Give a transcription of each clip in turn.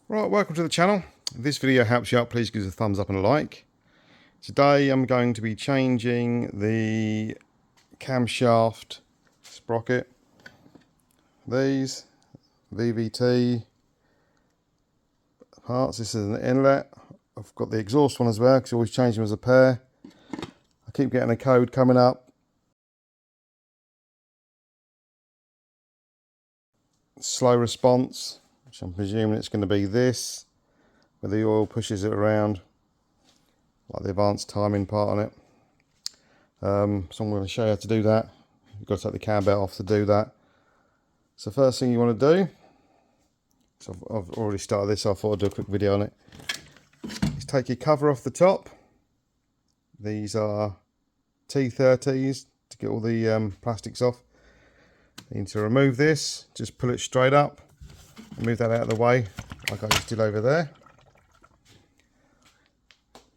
Right, welcome to the channel. If this video helps you out, please give us a thumbs up and a like. Today I'm going to be changing the camshaft sprocket. These VVT parts. This is an inlet. I've got the exhaust one as well because I always change them as a pair. I keep getting a code coming up. Slow response, which I'm presuming it's going to be this, where the oil pushes it around, like the advanced timing part on it. So I'm going to show you how to do that. You've got to take the cam belt off to do that. So first thing you want to do, so I've already started this, so I thought I'd do a quick video on it, is take your cover off the top. These are T30s to get all the plastics off. You need to remove this, just pull it straight up and move that out of the way like I just did over there.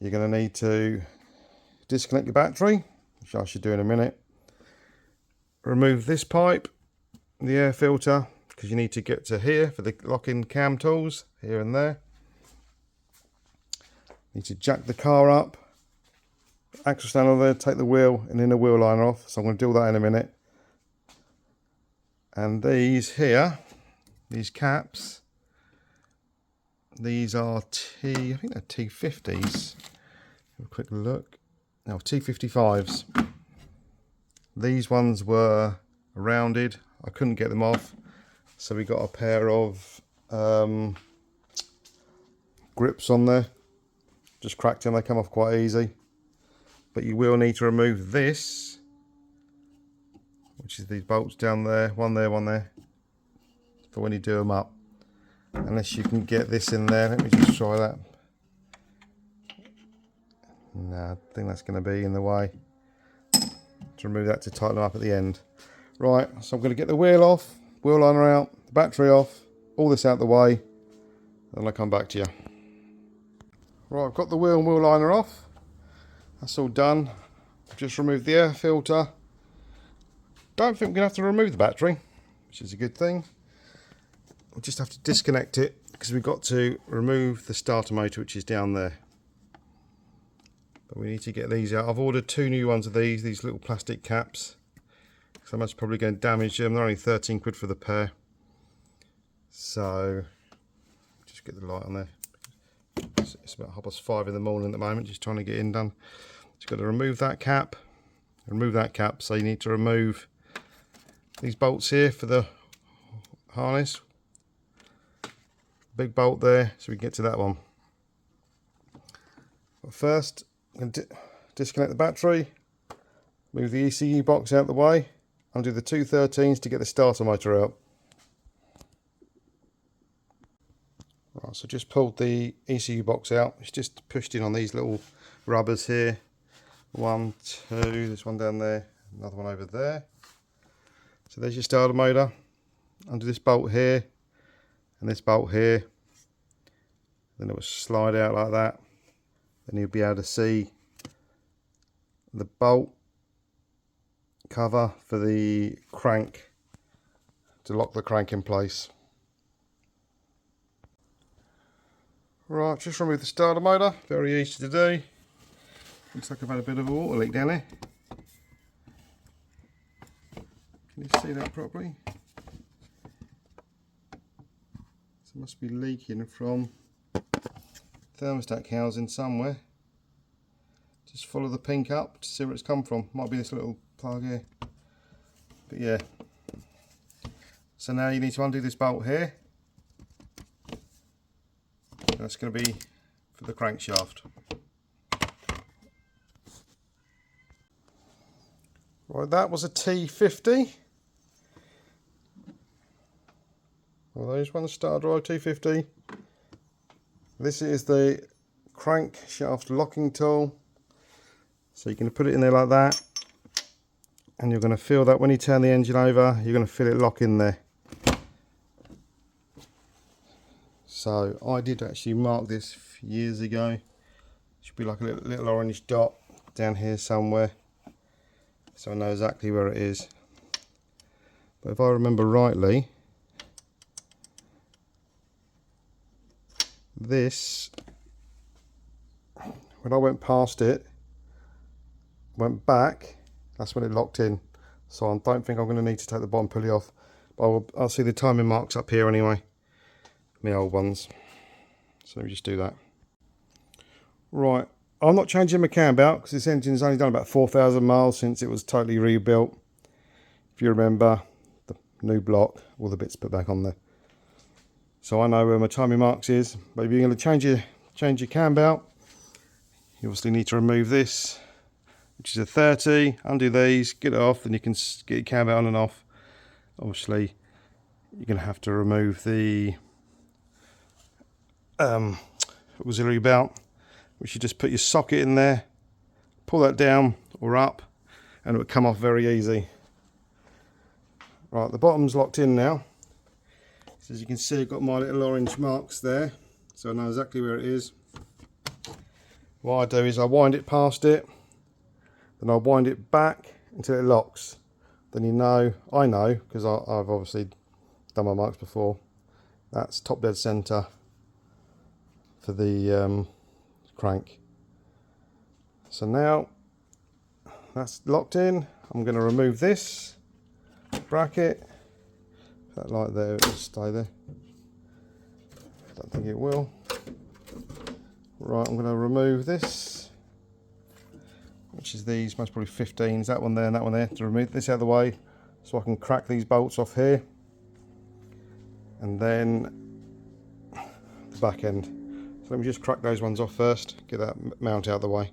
You're going to need to disconnect your battery, which I should do in a minute. Remove this pipe, the air filter, because you need to get to here for the lock-in cam tools, here and there. You need to jack the car up, axle stand on there, take the wheel and inner wheel liner off, so I'm going to do that in a minute. And these here, these caps, these are I think they're T50s. Have a quick look. No, T55s. These ones were rounded. I couldn't get them off, so we got a pair of grips on there. Just cracked them. They come off quite easy. But you will need to remove this, which is these bolts down there, one there, for when you do them up. Unless you can get this in there. Let me just try that. No, I think that's going to be in the way. To remove that to tighten them up at the end. Right, so I'm going to get the wheel off, wheel liner out, the battery off, all this out the way, then I'll come back to you. Right, I've got the wheel and wheel liner off. That's all done. I've just removed the air filter. Don't think we're going to have to remove the battery, which is a good thing. We'll just have to disconnect it because we've got to remove the starter motor, which is down there. But we need to get these out. I've ordered 2 new ones of these little plastic caps. So I'm probably going to damage them. They're only 13 quid for the pair. So just get the light on there. It's about 5:30 in the morning at the moment, just trying to get in done. Just got to remove that cap. Remove that cap. So you need to remove these bolts here for the harness. Big bolt there, so we can get to that one. But first, I'm going to disconnect the battery, move the ECU box out the way, undo the 213s to get the starter motor out. Right, so just pulled the ECU box out. It's just pushed in on these little rubbers here. 1, 2, there's one down there, another one over there. So there's your starter motor. Undo this bolt here and this bolt here. Then it will slide out like that. Then you'll be able to see the bolt cover for the crank to lock the crank in place. Right, just remove the starter motor. Very easy to do. Looks like I've had a bit of a water leak down here. Can you see that properly? So it must be leaking from thermostat housing somewhere. Just follow the pink up to see where it's come from. Might be this little plug here. But yeah. So now you need to undo this bolt here. That's going to be for the crankshaft. Right, that was a T50. Well, those ones start drive T50. This is the crankshaft locking tool. So you're going to put it in there like that, and you're going to feel that when you turn the engine over, you're going to feel it lock in there. So I did actually mark this years ago. Should be like a little orange dot down here somewhere, so I know exactly where it is. But if I remember rightly, this, when I went past it, went back, that's when it locked in. So I don't think I'm going to need to take the bottom pulley off. But I'll see the timing marks up here anyway, my old ones. So let me just do that. Right, I'm not changing my cam belt because this engine's only done about 4,000 miles since it was totally rebuilt. If you remember, the new block, all the bits put back on there. So I know where my timing marks is. But if you're going to change your cam belt, you obviously need to remove this, which is a 30, undo these, get it off, and you can get your cam belt on and off. Obviously, you're going to have to remove the auxiliary belt, which you just put your socket in there, pull that down or up, and it will come off very easy. Right, the bottom's locked in now. So as you can see, I've got my little orange marks there, so I know exactly where it is. What I do is I wind it past it, then I wind it back until it locks. Then you know, I know, because I've obviously done my marks before, that's top dead centre for the crank. So now that's locked in, I'm going to remove this bracket. That light there, it'll stay there. Don't think it will. Right, I'm going to remove this, which is these, most probably 15s, that one there and that one there, to remove this out of the way so I can crack these bolts off here, and then the back end. So let me just crack those ones off first, get that mount out of the way.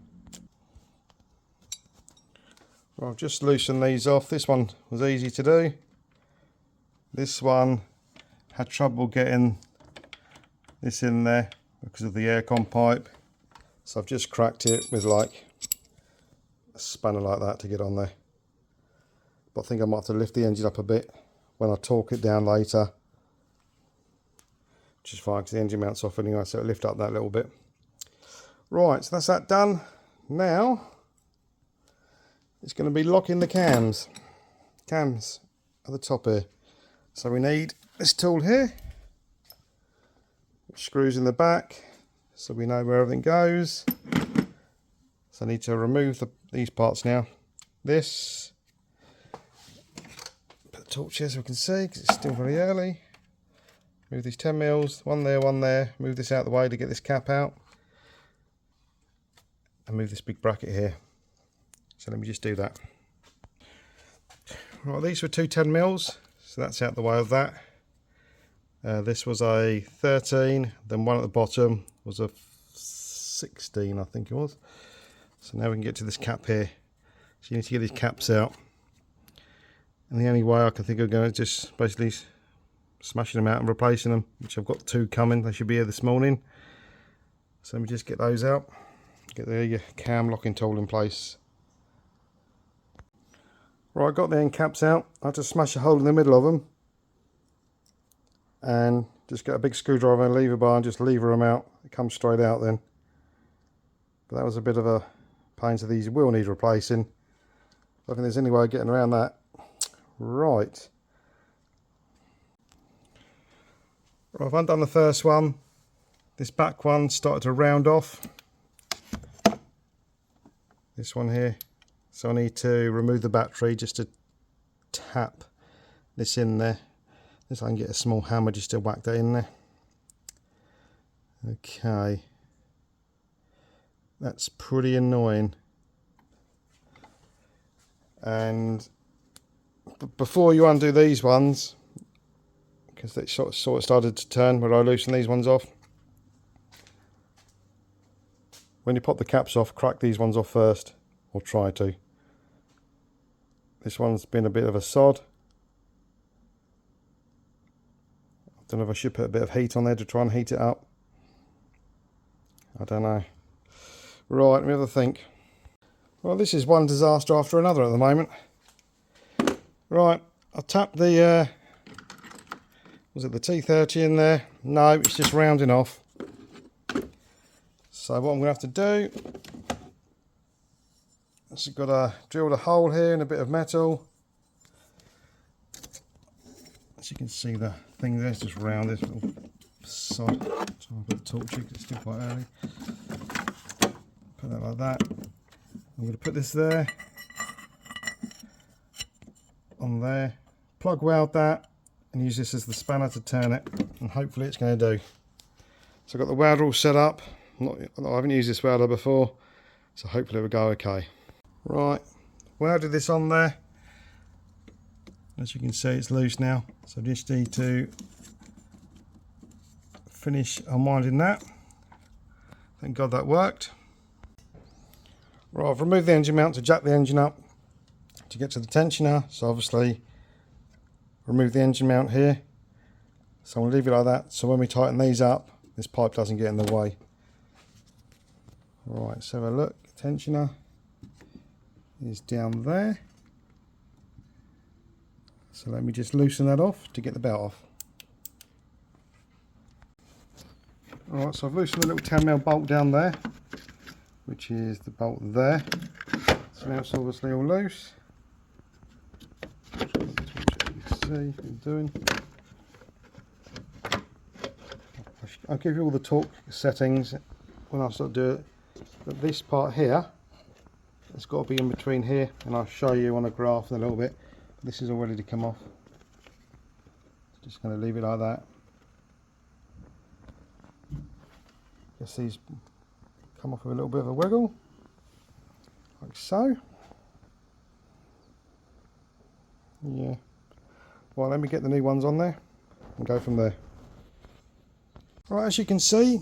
Well, I've just loosened these off. This one was easy to do. This one had trouble getting this in there because of the aircon pipe. So I've just cracked it with like a spanner like that to get on there. But I think I might have to lift the engine up a bit when I torque it down later. Which is fine because the engine mounts off anyway, so it'll lift up that little bit. Right, so that's that done. Now it's going to be locking the cams at the top here. So we need this tool here, which screws in the back so we know where everything goes. So I need to remove these parts now. This, put the torch here so we can see because it's still very early. Move these 10 mils, one there, move this out of the way to get this cap out, and move this big bracket here. So let me just do that. Right, these were two 10 mils, so that's out the way of that. This was a 13, then one at the bottom was a 16, I think it was. So now we can get to this cap here. So you need to get these caps out. And the only way I can think of going is just basically smashing them out and replacing them, which I've got two coming. They should be here this morning. So let me just get those out. Get the cam locking tool in place. Right, I got the end caps out. I had to smash a hole in the middle of them and just get a big screwdriver and lever bar and just lever them out. It comes straight out then. But that was a bit of a pain, so these will need replacing. I don't think there's any way of getting around that. Right. I've undone the first one. This back one started to round off. This one here. So I need to remove the battery just to tap this in there. This I can get a small hammer just to whack that in there. Okay. That's pretty annoying. And before you undo these ones, because they sort of started to turn when I loosen these ones off. When you pop the caps off, crack these ones off first, or try to. This one's been a bit of a sod. I don't know if I should put a bit of heat on there to try and heat it up. I don't know. Right, let me have a think. Well, this is one disaster after another at the moment. Right, I tapped the, was it the T30 in there? No, it's just rounding off. So what I'm going to have to do is I've got to drill a hole here in a bit of metal. As you can see, the thing there's just round, this little sod. Try and put the torch in, it's still quite early. Put that like that. I'm going to put this there, on there, plug weld that, and use this as the spanner to turn it, and hopefully it's going to do. So I've got the welder all set up. I haven't used this welder before, so hopefully it will go okay. Right, welded this on there. As you can see, it's loose now, so I just need to finish unwinding that. Thank God that worked. Right, I've removed the engine mount to jack the engine up to get to the tensioner, so obviously remove the engine mount here. So I'm going to leave it like that, so when we tighten these up, this pipe doesn't get in the way. Right, so have a look. Tensioner is down there. So let me just loosen that off to get the belt off. Alright, so I've loosened the little 10mm bolt down there, which is the bolt there. So now it's obviously all loose. You can see what I'm doing. I'll give you all the torque settings when I start doing it. But this part here, it's got to be in between here, and I'll show you on a graph in a little bit. This is all ready to come off. Just going to leave it like that. Guess these come off with a little bit of a wiggle, like so. Yeah. Well, let me get the new ones on there and go from there. Right, as you can see,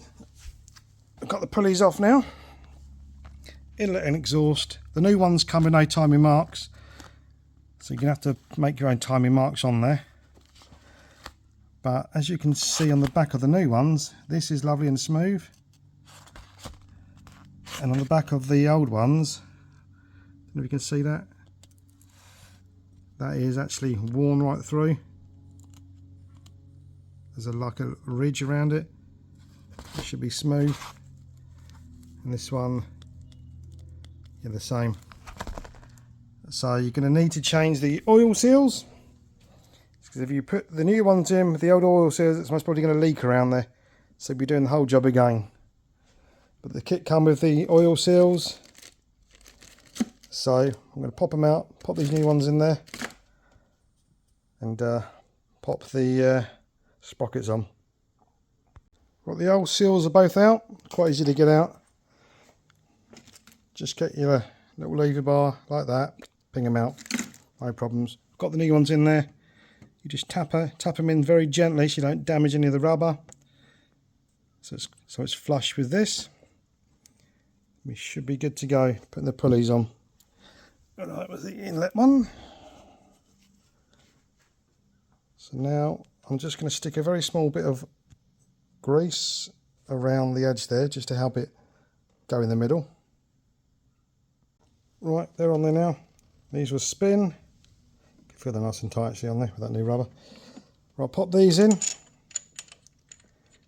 I've got the pulleys off now. Inlet and exhaust. The new ones come with no timing marks, so you're going to have to make your own timing marks on there. But as you can see on the back of the new ones, this is lovely and smooth. And on the back of the old ones, I don't know if you can see that, that is actually worn right through. There's like a ridge around it. It should be smooth. And this one, yeah, the same. So you're going to need to change the oil seals, because if you put the new ones in with the old oil seals, it's most probably going to leak around there, so you'll be doing the whole job again. But the kit come with the oil seals, so I'm going to pop them out, pop these new ones in there, and pop the sprockets on. Right, the old seals are both out, quite easy to get out. Just get your little lever bar like that, ping them out, no problems. Got the new ones in there. You just tap them in very gently so you don't damage any of the rubber. So it's flush with this. We should be good to go. Putting the pulleys on. Alright, with the inlet one. So now I'm just going to stick a very small bit of grease around the edge there, just to help it go in the middle. Right, they're on there now. These will spin. Feel they're nice and tight actually on there with that new rubber. Right, pop these in.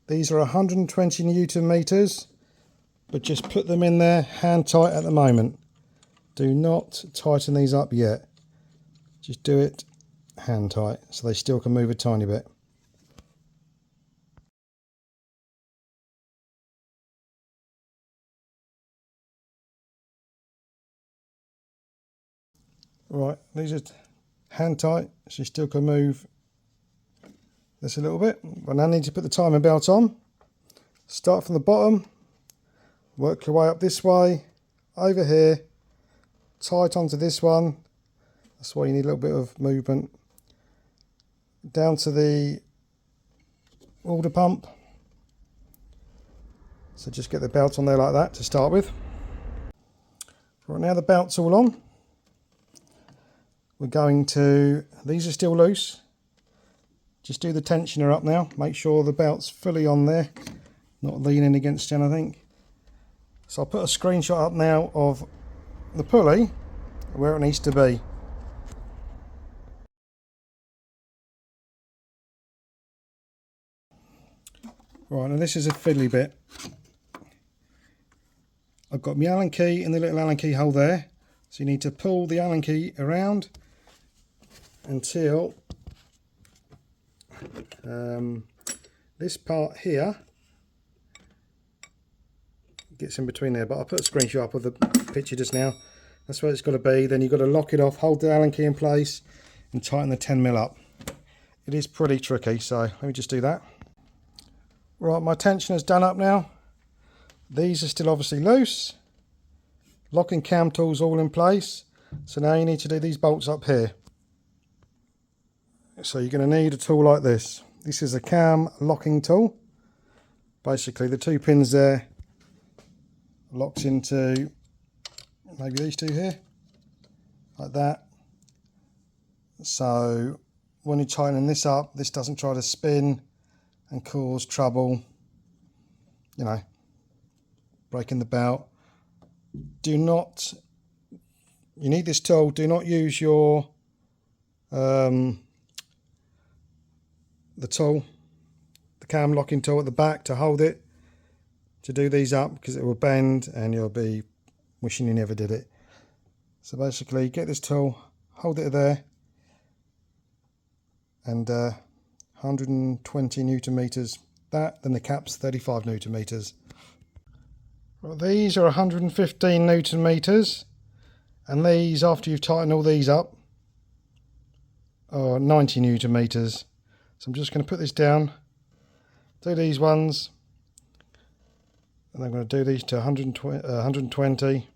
These are 120 Newton meters, but just put them in there hand tight at the moment. Do not tighten these up yet. Just do it hand tight so they still can move a tiny bit. Right, these are hand tight, so you still can move this a little bit. But now I need to put the timing belt on. Start from the bottom, work your way up this way, over here, tight onto this one. That's why you need a little bit of movement. Down to the water pump. So just get the belt on there like that to start with. Right, now the belt's all on. We're going to, these are still loose. Just do the tensioner up now. Make sure the belt's fully on there, not leaning against anything. So I'll put a screenshot up now of the pulley, where it needs to be. Right, and this is a fiddly bit. I've got my Allen key in the little Allen key hole there. So you need to pull the Allen key around until this part here gets in between there, but I'll put a screenshot up of the picture just now. That's where it's got to be. Then you've got to lock it off, hold the Allen key in place and tighten the 10mm up. It is pretty tricky, so let me just do that. Right, my tensioner's done up now. These are still obviously loose. Locking cam tools all in place. So now you need to do these bolts up here. So you're going to need a tool like this. This is a cam locking tool. Basically the 2 pins there locks into maybe these 2 here, like that. So when you're tightening this up, this doesn't try to spin and cause trouble, you know, breaking the belt. Do not, you need this tool, do not use your the tool, the cam locking tool at the back to hold it, to do these up, because it will bend and you'll be wishing you never did it. So basically get this tool, hold it there, and 120 Newton meters, that, then the cap's 35 Newton meters. Well, these are 115 Newton meters, and these, after you've tightened all these up, are 90 Newton meters. So I'm just going to put this down, do these ones, and I'm going to do these to 120,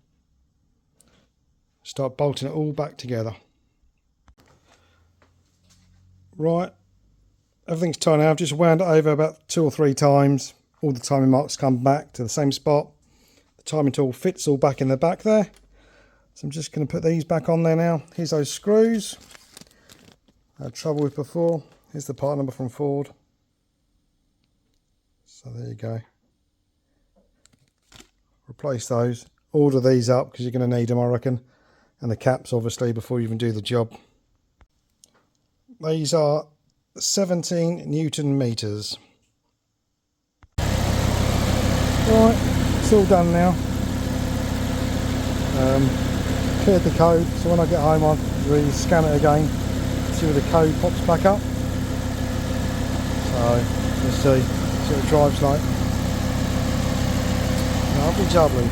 start bolting it all back together. Right, everything's tight now. I've just wound it over about 2 or 3 times. All the timing marks come back to the same spot. The timing tool fits all back in the back there. So I'm just going to put these back on there now. Here's those screws I had trouble with before. Here's the part number from Ford. So there you go. Replace those. Order these up because you're going to need them, I reckon. And the caps, obviously, before you even do the job. These are 17 Newton meters. Right, it's all done now. Cleared the code, so when I get home I'll re-scan it again, see where the code pops back up. So, let's see what it drives like. Lovely jubbly.